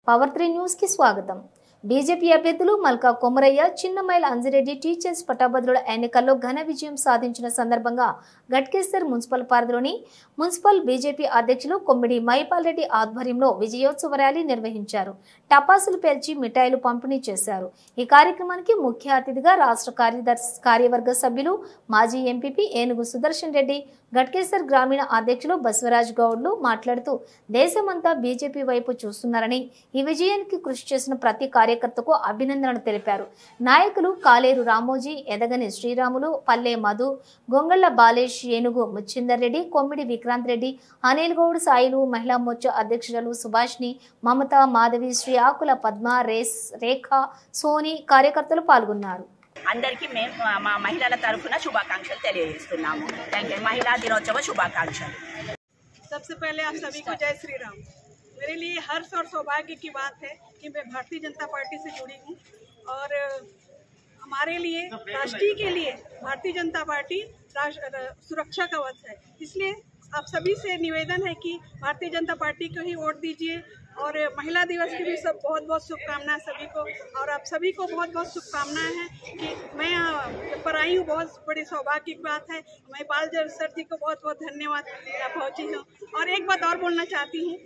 Power 3 news కి స్వాగతం. BJP అభ్యర్థులు మల్కా కొమరయ్య, చిన్నమైల అంజిరెడ్డి టీచర్స్ పట్టభద్రుల ఎన్నికల్లో ఘన విజయం సాధించిన సందర్భంగా గట్కేసర్ మున్సిపల్ పరిధిలోని మున్సిపల్ బీజేపీ అధ్యక్షులు కొమ్మిడి మైపాల్ రెడ్డి ఆధ్వర్యంలో విజయోత్సవ ర్యాలీ నిర్వహించారు. టపాసులు పేల్చి మిఠాయిలు పంపిణీ చేశారు. ఈ కార్యక్రమానికి ముఖ్య అతిథిగా రాష్ట్ర కార్యవర్గ సభ్యులు మాజీ ఎంపీపీ ఏనుగు సుదర్శన్ రెడ్డి, గట్కేసర్ గ్రామీణ అధ్యక్షులు బసవరాజ్ గౌడ్లు మాట్లాడుతూ దేశమంతా బీజేపీ వైపు చూస్తున్నారని, ఈ విజయానికి కృషి చేసిన ప్రతి కార్యకర్తకు అభినందనలు తెలిపారు. నాయకులు కాలేరు రామోజీ, ఎదగని శ్రీరాములు, పల్లె మధు, గొంగళ్ల బాలేష్, ఏనుగు ముచ్చిందర్ రెడ్డి, కొమ్మిడి విక్రాంత్ రెడ్డి, అనిల్ గౌడ్, సాయిలు, మహిళా మోర్చా అధ్యక్షురాలు సుభాష్ని, మమత, మాధవి, శ్రీ ఆకుల పద్మ, రేఖ, సోని కార్యకర్తలు పాల్గొన్నారు. అందరికీ మేము మా మహిళల తరఫున శుభాకాంక్షలు తెలియజేస్తున్నాము. महिला दिनोत्सव शुभाकांक्षल। सबसे पहले आप सभी को जय श्री राम। मेरे लिए हर्ष और सौभाग्य की बात है कि मैं भारतीय जनता पार्टी से जुड़ी हूँ और हमारे लिए, राष्ट्रीय के लिए भारतीय जनता पार्टी सुरक्षा कवच है। इसलिए आप सभी से निवेदन है कि भारतीय जनता पार्टी को ही वोट दीजिए और महिला दिवस की भी सब बहुत बहुत शुभकामनाएं सभी को, और आप सभी को बहुत बहुत शुभकामनाएं हैं कि मैं पर आई हूँ। बहुत बड़ी सौभाग्य की बात है। मैं पाल सर जी को बहुत बहुत धन्यवाद पहुँची हूँ। और एक बात और बोलना चाहती हूँ,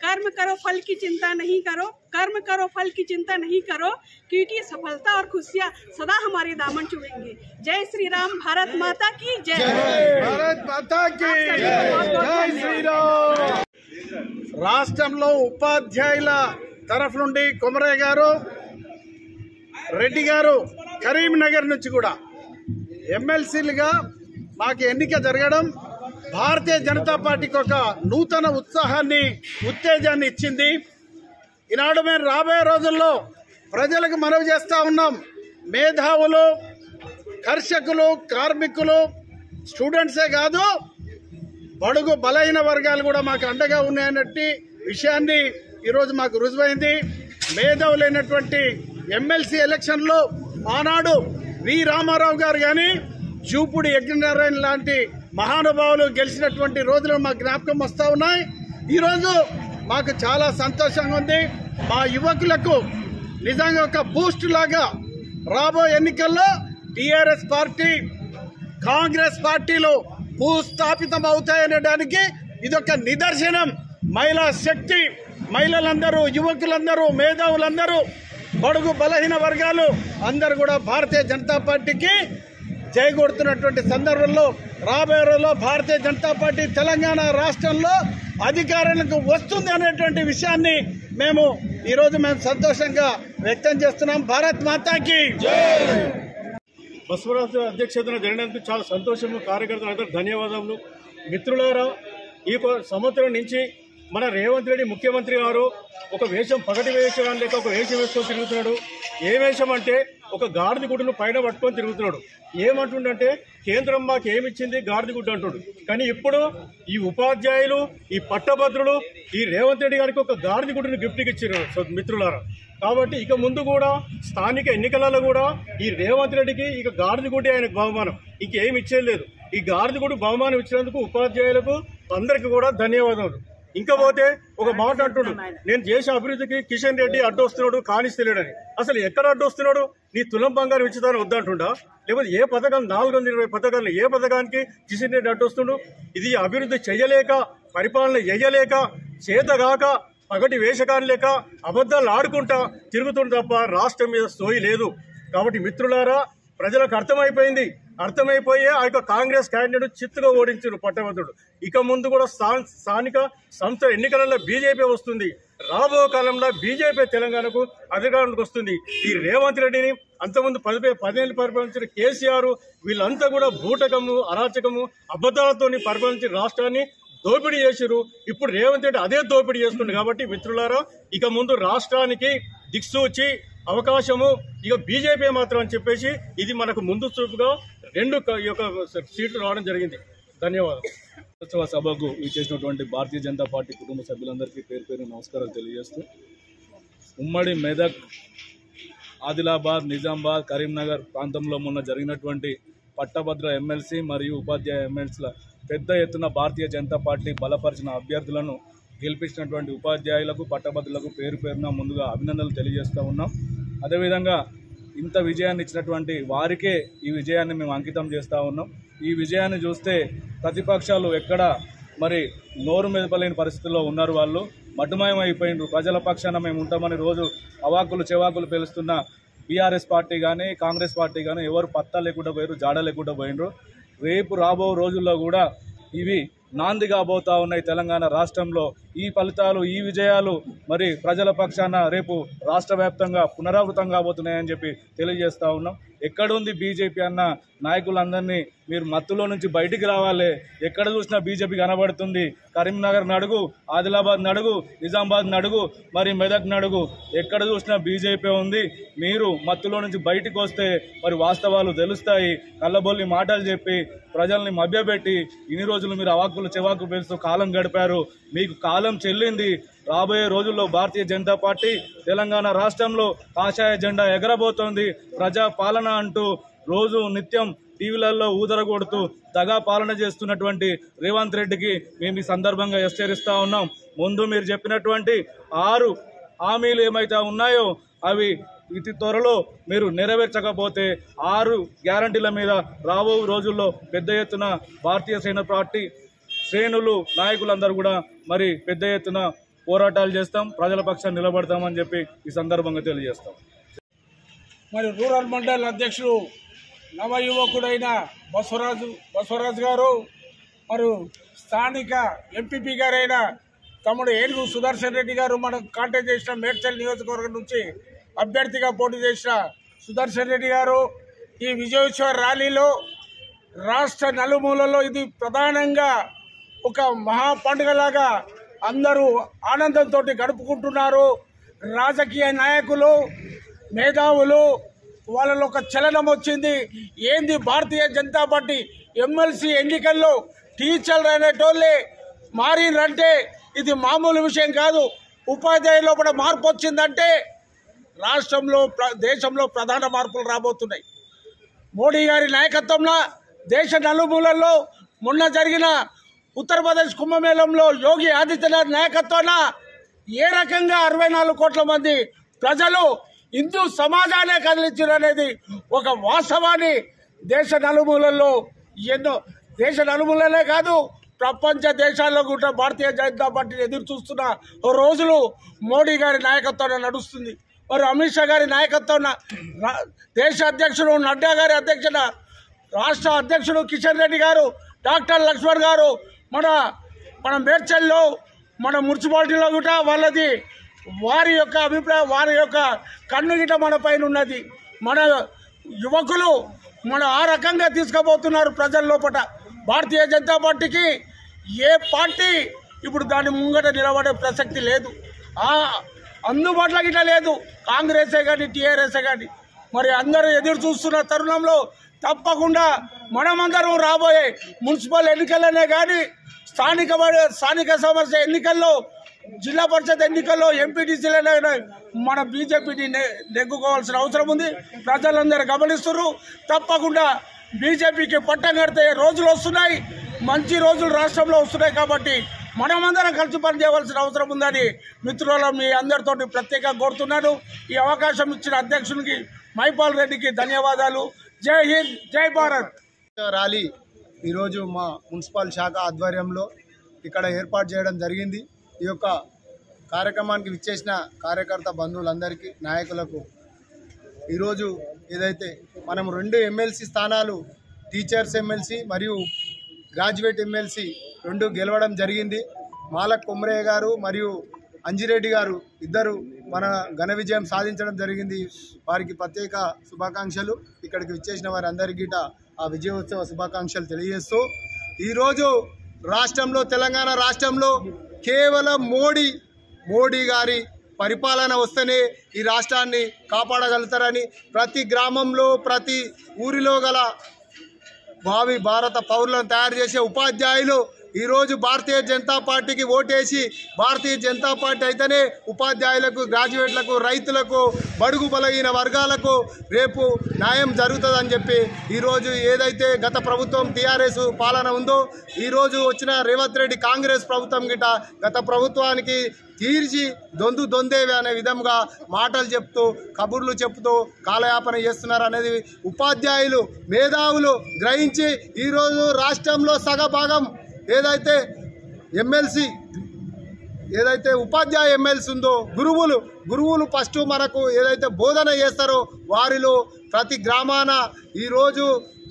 कर्म करो फल की चिंता नहीं करो, कर्म करो फल की चिंता नहीं करो, क्योंकि सफलता और खुशियाँ सदा हमारे दामन चुमेंगे। जय श्री राम। भारत माता की जय। भारत माता की जय श्री राम। రాష్ట్రంలో ఉపాధ్యాయుల తరఫు నుండి కొమరయ్య గారు, రెడ్డి గారు కరీంనగర్ నుంచి కూడా ఎమ్మెల్సీలుగా మాకు ఎన్నిక జరగడం భారతీయ జనతా పార్టీకి ఒక నూతన ఉత్సాహాన్ని, ఉత్తేజాన్ని ఇచ్చింది. ఈనాడు మేము రాబోయే రోజుల్లో ప్రజలకు మనవి చేస్తూ ఉన్నాం. మేధావులు, కర్షకులు, కార్మికులు, స్టూడెంట్సే కాదు, బడుగు బలహీన వర్గాలు కూడా మాకు అండగా ఉన్నాయన్నట్టు విషయాన్ని ఈరోజు మాకు రుజువైంది. మేధావులైనటువంటి ఎమ్మెల్సీ ఎలక్షన్లో ఆనాడు వి రామారావు గారు కానీ, చూపుడి యజ్ఞనారాయణ లాంటి మహానుభావులు గెలిచినటువంటి రోజులు మాకు జ్ఞాపకం వస్తూ ఉన్నాయి. ఈరోజు మాకు చాలా సంతోషంగా ఉంది. మా యువకులకు నిజంగా ఒక బూస్ట్ లాగా రాబోయే ఎన్నికల్లో టీఆర్ఎస్ పార్టీ, కాంగ్రెస్ పార్టీలు భూస్థాపితం అవుతాయనడానికి ఇదొక నిదర్శనం. మహిళా శక్తి, మహిళలందరూ, యువకులందరూ, మేధావులందరూ, బడుగు బలహీన వర్గాలు అందరూ కూడా భారతీయ జనతా పార్టీకి జై కొడుతున్నటువంటి సందర్భంలో రాబోయే రోజుల్లో భారతీయ జనతా పార్టీ తెలంగాణ రాష్ట్రంలో అధికారానికి వస్తుంది అనేటువంటి విషయాన్ని ఈరోజు మేము సంతోషంగా వ్యక్తం చేస్తున్నాం. భారత్ మాతాకి బసవరాజు అధ్యక్షతన జరిగినందుకు చాలా సంతోషము. కార్యకర్తలందరూ ధన్యవాదములు. మిత్రులారా, ఈ సంవత్సరం నుంచి మన రేవంత్ రెడ్డి ముఖ్యమంత్రి గారు ఒక వేషం, పగటి వేషం లేక ఒక వేషం వేసుకొని తిరుగుతున్నాడు. ఏ వేషం అంటే ఒక గాడిద గుడ్డును పైన పట్టుకొని తిరుగుతున్నాడు. ఏమంటుండంటే కేంద్రం మాకు ఏమిచ్చింది, గాడిద గుడ్డు అంటుడు. కానీ ఇప్పుడు ఈ ఉపాధ్యాయులు, ఈ పట్టభద్రులు ఈ రేవంత్ రెడ్డి గారికి ఒక గాడిద గుడ్డును గిఫ్ట్కి ఇచ్చారు మిత్రులారా. కాబట్టి ఇక ముందు కూడా స్థానిక ఎన్నికలలో కూడా ఈ రేవంత్ రెడ్డికి ఇక గాడిద గుడ్డి ఆయనకు బహుమానం, ఇంకేమి ఇచ్చేది. ఈ గాడిద గుడ్డు బహుమానం ఇచ్చినందుకు ఉపాధ్యాయులకు అందరికీ కూడా ధన్యవాదాలు. ఇంకా పోతే ఒక మాట అంటుడు, నేను చేసే అభివృద్ధికి కిషన్ రెడ్డి అడ్డొస్తున్నాడు, కానిస్తలేడని. అసలు ఎక్కడ అడ్డొస్తున్నాడు? నీ తులం బంగారం ఇచ్చుతాను వద్దంటుండా? లేకపోతే ఏ పథకాలు, 420 పథకాలను ఏ పథకానికి కిషన్ రెడ్డి అడ్డొస్తుండు? ఇది అభివృద్ధి చేయలేక, పరిపాలన చేయలేక, చేతగాక, పగటి వేషకాలు లేక అబద్ధాలు ఆడుకుంటా తిరుగుతుంది తప్ప రాష్ట్రం మీద సోయి లేదు. కాబట్టి మిత్రులారా, ప్రజలకు అర్థమైపోయే ఆ యొక్క కాంగ్రెస్ క్యాండిడేట్ చిత్తుగా ఓడించారు పట్టభద్రుడు. ఇక ముందు కూడా స్థానిక సంస్థల ఎన్నికలలో బీజేపీ వస్తుంది. రాబో కాలంలో బీజేపీ తెలంగాణకు అధికారానికి వస్తుంది. ఈ రేవంత్ రెడ్డిని అంతకుముందు 10 ఏళ్ళు పరిపాలించిన కేసీఆర్ వీళ్ళంతా కూడా బూటకము, అరాచకము, అబద్ధాలతో పరిపాలించిన రాష్ట్రాన్ని దోపిడీ చేశారు. ఇప్పుడు రేవంత్ రెడ్డి అదే దోపిడీ చేస్తుంది. కాబట్టి మిత్రులారా, ఇక ముందు రాష్ట్రానికి దిక్సూచి అవకాశము ఇక బీజేపీ మాత్రం అని చెప్పేసి ఇది మనకు ముందు చూపుగా 2 సీట్లు రావడం జరిగింది. ధన్యవాదాలు. ఉత్సవ సభకు ఇచ్చేసినటువంటి భారతీయ జనతా పార్టీ కుటుంబ సభ్యులందరికీ పేరు పేరు నమస్కారాలు తెలియజేస్తూ, ఉమ్మడి మెదక్, ఆదిలాబాద్, నిజామాబాద్, కరీంనగర్ ప్రాంతంలో మొన్న జరిగినటువంటి పట్టభద్ర ఎమ్మెల్సీ మరియు ఉపాధ్యాయ ఎమ్మెల్సీల పెద్ద ఎత్తున భారతీయ జనతా పార్టీ బలపరిచిన అభ్యర్థులను గెలిపించినటువంటి ఉపాధ్యాయులకు పట్టభద్రులకు పేరు పేరున ముందుగా అభినందనలు తెలియజేస్తూ ఉన్నాం. అదేవిధంగా ఇంత విజయాన్ని ఇచ్చినటువంటి వారికే ఈ విజయాన్ని మేము అంకితం చేస్తూ ఉన్నాం. ఈ విజయాన్ని చూస్తే ప్రతిపక్షాలు ఎక్కడ మరి నోరు మెదపలేని పరిస్థితుల్లో ఉన్నారు. వాళ్ళు మటుమాయం అయిపోయినారు. ప్రజల పక్షాన మేము ఉంటామని రోజు అవాకులు చెవాకులు పేలుస్తున్న బీఆర్ఎస్ పార్టీ కానీ కాంగ్రెస్ పార్టీ కానీ ఎవరు పత్తా లేకుండా పోయారు, జాడ లేకుండా పోయినరు. రేపు రాబో రోజుల్లో కూడా ఇవి నాంది కాబోతా ఉన్నాయి. తెలంగాణ రాష్ట్రంలో ఈ ఫలితాలు, ఈ విజయాలు మరి ప్రజల పక్షాన రేపు రాష్ట్ర వ్యాప్తంగా పునరావృతం కాబోతున్నాయని చెప్పి తెలియజేస్తూ ఉన్నాం. ఎక్కడుంది బీజేపీ అన్న నాయకులందరినీ మీరు మత్తులో నుంచి బయటికి రావాలి. ఎక్కడ చూసినా బీజేపీ కనబడుతుంది. కరీంనగర్ నడుగు, ఆదిలాబాద్ నడుగు, నిజామాబాద్ నడుగు, మరి మెదక్ నడుగు, ఎక్కడ చూసినా బీజేపీ ఉంది. మీరు మత్తులో నుంచి బయటికి వస్తే మరి వాస్తవాలు తెలుస్తాయి. కళ్ళబొల్లి మాటలు చెప్పి ప్రజల్ని మభ్యపెట్టి ఇన్ని రోజులు మీరు అవాకులు చెవాకు పేలుస్తూ కాలం గడిపారు. మీకు కాలం చెల్లింది. రాబోయే రోజుల్లో భారతీయ జనతా పార్టీ తెలంగాణ రాష్ట్రంలో కాషాయ జెండా ఎగరబోతోంది. ప్రజా పాలన అంటూ రోజు నిత్యం టీవీలలో ఊదరగొడుతూ దగా పాలన చేస్తున్నటువంటి రేవంత్ రెడ్డికి మేము ఈ సందర్భంగా హెచ్చరిస్తూ ఉన్నాం. ముందు మీరు చెప్పినటువంటి 6 హామీలు ఏమైతే ఉన్నాయో అవి ఇతి త్వరలో మీరు నెరవేర్చకపోతే 6 గ్యారంటీల మీద రాబో రోజుల్లో పెద్ద ఎత్తున భారతీయ సేన పార్టీ శ్రేణులు నాయకులందరూ కూడా మరి పెద్ద ఎత్తున పోరాటాలు చేస్తాం, ప్రజల పక్షాన్ని నిలబడతామని చెప్పి ఈ సందర్భంగా తెలియజేస్తాం. మరి రూరల్ మండల్ అధ్యక్షుడు నవయువకుడైన బసవరాజు గారు, మరియు స్థానిక ఎంపీపీ గారైన తమ్ముడు ఏనుగు సుదర్శన్ రెడ్డి గారు, మనం కాంటాక్ట్ చేసిన మేడ్చల్ నియోజకవర్గం నుంచి అభ్యర్థిగా పోటీ చేసిన సుదర్శన్ రెడ్డి గారు, ఈ విజయోత్సవ ర్యాలీలో రాష్ట్ర నలుమూలలో ఇది ప్రధానంగా ఒక మహా పండుగలాగా అందరూ ఆనందంతో గడుపుకుంటున్నారు. రాజకీయ నాయకులు, మేధావులు వాళ్ళలో ఒక చలనం వచ్చింది. ఏంది భారతీయ జనతా పార్టీ ఎమ్మెల్సీ ఎన్నికల్లో టీచర్లు అనేటోళ్ళే మారినంటే ఇది మామూలు విషయం కాదు. ఉపాధ్యాయుల్లో కూడా మార్పు వచ్చిందంటే రాష్ట్రంలో దేశంలో ప్రధాన మార్పులు రాబోతున్నాయి. మోడీ గారి నాయకత్వంలో దేశ నలుమూలల్లో మొన్న జరిగిన ఉత్తరప్రదేశ్ కుంభమేళంలో యోగి ఆదిత్యనాథ్ నాయకత్వాన ఏ రకంగా 64 కోట్ల మంది ప్రజలు హిందూ సమాజాన్ని కదిలించారు అనేది ఒక వాస్తవాన్ని దేశ నలుమూలల్లో దేశ నలుమూలలే కాదు ప్రపంచ దేశాల్లో కూడా భారతీయ జనతా పార్టీని ఎదురు చూస్తున్న రోజులు మోడీ గారి నాయకత్వాన్ని నడుస్తుంది. మరి అమిత్ షా గారి నాయకత్వాన దేశ అధ్యక్షుడు నడ్డా గారి అధ్యక్షత, రాష్ట్ర అధ్యక్షుడు కిషన్ రెడ్డి గారు, డాక్టర్ లక్ష్మణ్ గారు, మన మేడ్చల్లో మన మున్సిపాలిటీలో కూడా వాళ్ళది వారి యొక్క అభిప్రాయం, వారి యొక్క కన్ను గిట మన పైన ఉన్నది. మన యువకులు ఆ రకంగా తీసుకుపోతున్నారు ప్రజల లోపల. భారతీయ జనతా పార్టీకి ఏ పార్టీ ఇప్పుడు దాని ముంగట నిలబడే ప్రసక్తి లేదు, అందుబాటులో గిట్లా లేదు. కాంగ్రెసే కానీ టీఆర్ఎస్ఏ కానీ మరి అందరూ ఎదురు చూస్తున్న తరుణంలో తప్పకుండా మనమందరం రాబోయే మున్సిపల్ ఎన్నికలనే కానీ స్థానిక సమస్య ఎన్నికల్లో, జిల్లా పరిషత్ ఎన్నికల్లో, ఎంపీటీసీలనే మన బీజేపీని నెగ్గుకోవాల్సిన అవసరం ఉంది. ప్రజలందరూ గమనిస్తున్నారు. తప్పకుండా బీజేపీకి పట్టం కడితే రోజులు వస్తున్నాయి, మంచి రోజులు రాష్ట్రంలో వస్తున్నాయి. కాబట్టి మనమందరం కలిసి పనిచేయవలసిన అవసరం ఉందని మిత్రుల మీ అందరితోటి ప్రత్యేకంగా కోరుతున్నాను. ఈ అవకాశం ఇచ్చిన అధ్యక్షునికి మైపాల్ రెడ్డికి ధన్యవాదాలు. జై హింద్, జై భారత్. ర్యాలీ ఈరోజు మా మున్సిపల్ శాఖ ఆధ్వర్యంలో ఇక్కడ ఏర్పాటు చేయడం జరిగింది. ఈ యొక్క కార్యక్రమానికి విచ్చేసిన కార్యకర్త బంధువులందరికీ, నాయకులకు ఈరోజు ఏదైతే మనం 2 ఎమ్మెల్సీ స్థానాలు, టీచర్స్ ఎమ్మెల్సీ మరియు గ్రాడ్యుయేట్ ఎమ్మెల్సీ 2 గెలవడం జరిగింది. మాలక్ కొమరయ్య గారు మరియు అంజిరెడ్డి గారు ఇద్దరు మన ఘన విజయం సాధించడం జరిగింది. వారికి ప్రత్యేక శుభాకాంక్షలు. ఇక్కడికి విచ్చేసిన వారందరికీ ఆ విజయోత్సవ శుభాకాంక్షలు తెలియజేస్తూ, ఈరోజు రాష్ట్రంలో, తెలంగాణ రాష్ట్రంలో కేవలం మోడీ గారి పరిపాలన వస్తేనే ఈ రాష్ట్రాన్ని కాపాడగలుగుతారని, ప్రతి గ్రామంలో, ప్రతి ఊరిలో గల భావి భారత పౌరులను తయారు చేసే ఉపాధ్యాయులు ఈరోజు భారతీయ జనతా పార్టీకి ఓటేసి భారతీయ జనతా పార్టీ అయితేనే ఉపాధ్యాయులకు, గ్రాడ్యుయేట్లకు, రైతులకు, బడుగు బలహీన వర్గాలకు రేపు న్యాయం జరుగుతుందని చెప్పి ఈరోజు ఏదైతే గత ప్రభుత్వం టీఆర్ఎస్ పాలన ఉందో ఈరోజు వచ్చిన రేవంత్ రెడ్డి కాంగ్రెస్ ప్రభుత్వం గిట గత ప్రభుత్వానికి తీర్చి దొందేవి అనే విధంగా మాటలు చెప్తూ కబుర్లు చెప్తూ కాలయాపన చేస్తున్నారు అనేది ఉపాధ్యాయులు మేధావులు గ్రహించి ఈరోజు రాష్ట్రంలో సగభాగం ఏదైతే ఎమ్మెల్సీ ఏదైతే ఉపాధ్యాయ ఎమ్మెల్సీ ఉందో గురువులు ఫస్ట్ మనకు ఏదైతే బోధన చేస్తారో వారిలో ప్రతి గ్రామాన ఈరోజు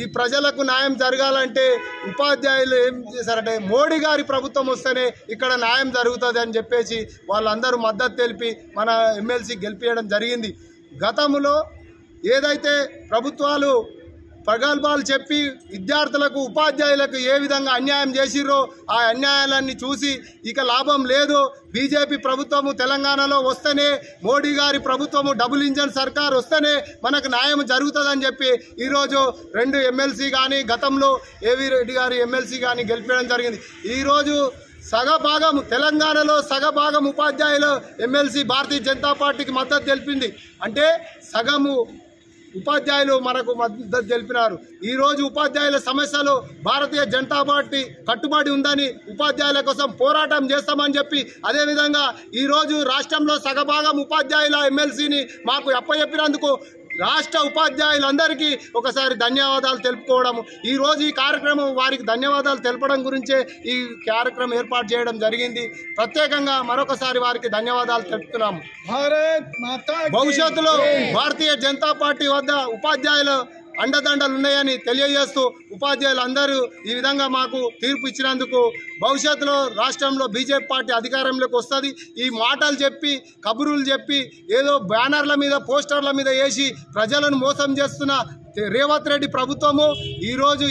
ఈ ప్రజలకు న్యాయం జరగాలంటే ఉపాధ్యాయులు ఏం చేశారంటే మోడీ గారి ప్రభుత్వం వస్తేనే ఇక్కడ న్యాయం జరుగుతుంది అని చెప్పేసి వాళ్ళందరూ మద్దతు తెలిపి మన ఎమ్మెల్సీ గెలిపించడం జరిగింది. గతంలో ఏదైతే ప్రభుత్వాలు ప్రగల్భాలు చెప్పి విద్యార్థులకు, ఉపాధ్యాయులకు ఏ విధంగా అన్యాయం చేసిర్రో ఆ అన్యాయాలన్నీ చూసి ఇక లాభం లేదు, బీజేపీ ప్రభుత్వము తెలంగాణలో వస్తేనే, మోడీ గారి ప్రభుత్వము డబుల్ ఇంజన్ సర్కార్ వస్తేనే మనకు న్యాయం జరుగుతుందని చెప్పి ఈరోజు 2 ఎమ్మెల్సీ కానీ గతంలో ఏవీ రెడ్డి గారి ఎమ్మెల్సీ కానీ గెలిపించడం జరిగింది. ఈరోజు సగభాగం తెలంగాణలో సగభాగం ఉపాధ్యాయులు ఎమ్మెల్సీ భారతీయ జనతా పార్టీకి మద్దతు తెలిపింది. అంటే సగము ఉపాధ్యాయులు మనకు మద్దతు తెలిపినారు. ఈరోజు ఉపాధ్యాయుల సమస్యలు భారతీయ జనతా పార్టీ కట్టుబడి ఉందని, ఉపాధ్యాయుల కోసం పోరాటం చేస్తామని చెప్పి అదేవిధంగా ఈరోజు రాష్ట్రంలో సగభాగం ఉపాధ్యాయుల ఎమ్మెల్సీని మాకు అప్పచెప్పినందుకు రాష్ట్ర ఉపాధ్యాయులందరికీ ఒకసారి ధన్యవాదాలు తెలుపుకోవడము. ఈరోజు ఈ కార్యక్రమం వారికి ధన్యవాదాలు తెలపడం గురించే ఈ కార్యక్రమం ఏర్పాటు చేయడం జరిగింది. ప్రత్యేకంగా మరొకసారి వారికి ధన్యవాదాలు తెలుపుతున్నాము. భవిష్యత్తులో భారతీయ జనతా పార్టీ వద్ద ఉపాధ్యాయులు అండదండలు ఉన్నాయని తెలియజేస్తూ ఉపాధ్యాయులందరూ ఈ విధంగా మాకు తీర్పు ఇచ్చినందుకు భవిష్యత్తులో రాష్ట్రంలో బీజేపీ పార్టీ అధికారంలోకి వస్తుంది. ఈ మాటలు చెప్పి కబురులు చెప్పి ఏదో బ్యానర్ల మీద పోస్టర్ల మీద వేసి ప్రజలను మోసం చేస్తున్న రేవంత్ రెడ్డి ప్రభుత్వము ఈరోజు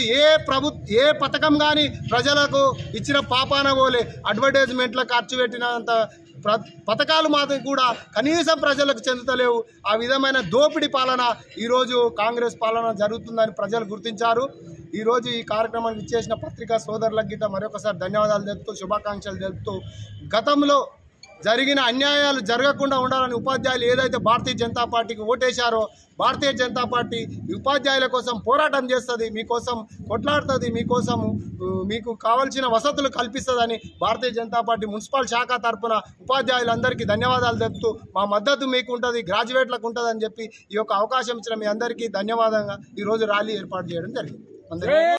ఏ పథకం కానీ ప్రజలకు ఇచ్చిన పాపాన పోలే, అడ్వర్టైజ్మెంట్లో ఖర్చు పెట్టినంత పథకాలు మాత్రం కూడా కనీసం ప్రజలకు చెందుతలేవు. ఆ విధమైన దోపిడీ పాలన ఈరోజు కాంగ్రెస్ పాలన జరుగుతుందని ప్రజలు గుర్తించారు. ఈరోజు ఈ కార్యక్రమానికి ఇచ్చేసిన పత్రికా సోదరులకు గిట్ట మరొకసారి ధన్యవాదాలు తెలుపుతూ శుభాకాంక్షలు తెలుపుతూ గతంలో జరిగిన అన్యాయాలు జరగకుండా ఉండాలని ఉపాధ్యాయులు ఏదైతే భారతీయ జనతా పార్టీకి ఓటేశారో భారతీయ జనతా పార్టీ ఉపాధ్యాయుల కోసం పోరాటం చేస్తుంది, మీకోసం కొట్లాడుతుంది, మీకు కావాల్సిన వసతులు కల్పిస్తుందని భారతీయ జనతా పార్టీ మున్సిపల్ శాఖ తరఫున ఉపాధ్యాయులందరికీ ధన్యవాదాలు తెలుపుతూ మా మద్దతు మీకు ఉంటుంది, గ్రాడ్యుయేట్లకు ఉంటుందని చెప్పి ఈ యొక్క అవకాశం ఇచ్చిన మీ అందరికీ ధన్యవాదంగా ఈరోజు ర్యాలీ ఏర్పాటు చేయడం జరిగింది.